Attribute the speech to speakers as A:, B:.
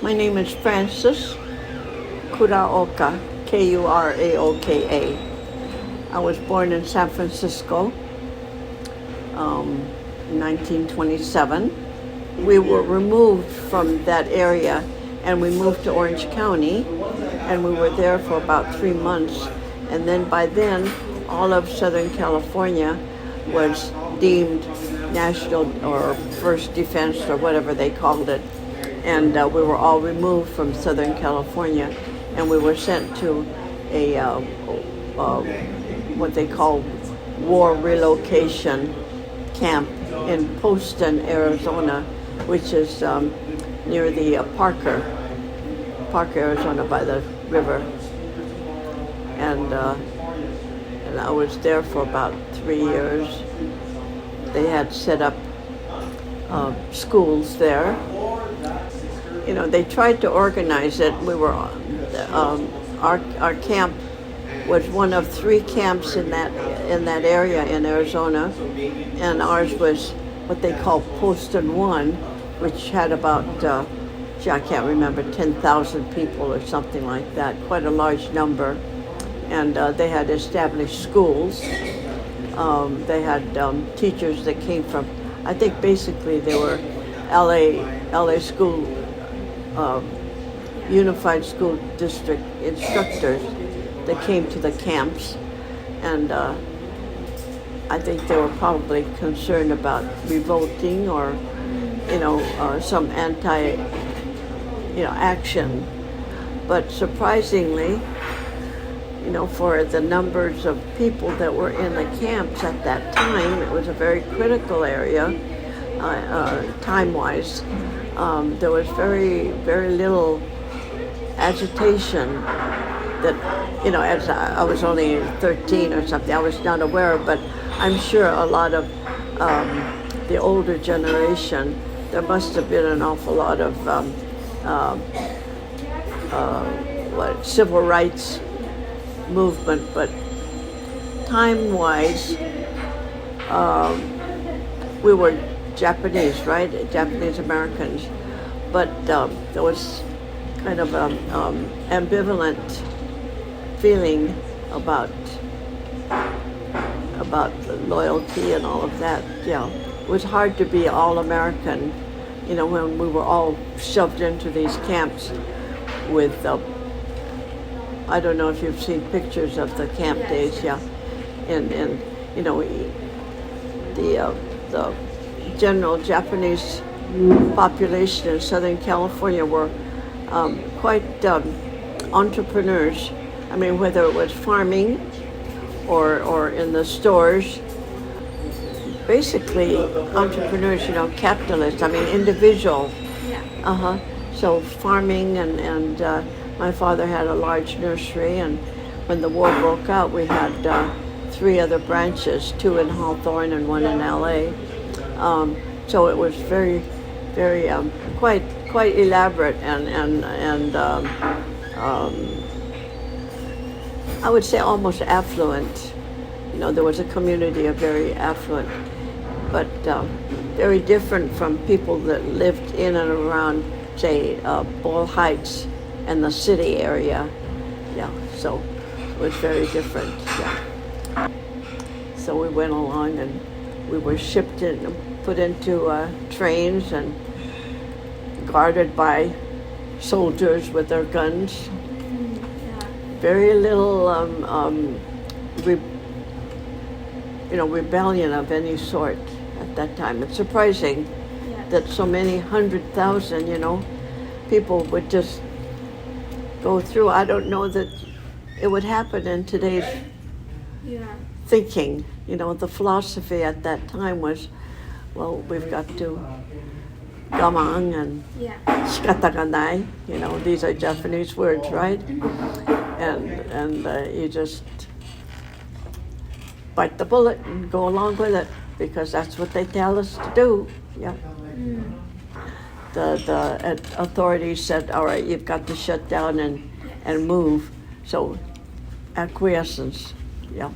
A: My name is Frances Kuraoka, Kuraoka. I was born in San Francisco in 1927. We were removed from that area and we moved to Orange County, and we were there for about 3 months. And then by then, all of Southern California was deemed national or first defense or whatever they called it. And we were all removed from Southern California, and we were sent to a what they call war relocation camp in Poston, Arizona, which is near the Park, Arizona, by the river. And I was there for about 3 years. They had set up schools there. You know, they tried to organize it. We were our camp was one of 3 camps in that area in Arizona, and ours was what they call Poston 1, which had about I can't remember, 10,000 people or something like that, quite a large number. And they had established schools. They had teachers that came from, I think basically they were LA school, Unified School District instructors that came to the camps. And I think they were probably concerned about revolting or, some action. But surprisingly, for the numbers of people that were in the camps at that time, it was a very critical area, time-wise. There was very, very little agitation that, as I was only 13 or something, I was not aware of, but I'm sure a lot of the older generation, there must have been an awful lot of civil rights movement, but time-wise, we were Japanese, right? Japanese Americans, but there was kind of ambivalent feeling about loyalty and all of that. Yeah, it was hard to be all American, when we were all shoved into these camps with. I don't know if you've seen pictures of the camp days, yeah, and the general Japanese population in Southern California were quite entrepreneurs. I mean, whether it was farming or in the stores, basically entrepreneurs, capitalists. I mean, individual. Yeah. So farming and my father had a large nursery, and when the war broke out, we had 3 other branches, 2 in Hawthorne and 1 in LA. So it was very, very quite elaborate and I would say almost affluent. There was a community of very affluent, but very different from people that lived in and around, say, Ball Heights and the city area. Yeah, so it was very different. Yeah. So we went along and we were shipped in, put into trains and guarded by soldiers with their guns. Very little rebellion of any sort at that time. It's surprising that so many 100,000, people would just go through. I don't know that it would happen in today's thinking. The philosophy at that time was, well, we've got to gamang and shikataganai. These are Japanese words, right? And you just bite the bullet and go along with it because that's what they tell us to do. Yeah. The authorities said, all right, you've got to shut down and move. So acquiescence, yeah.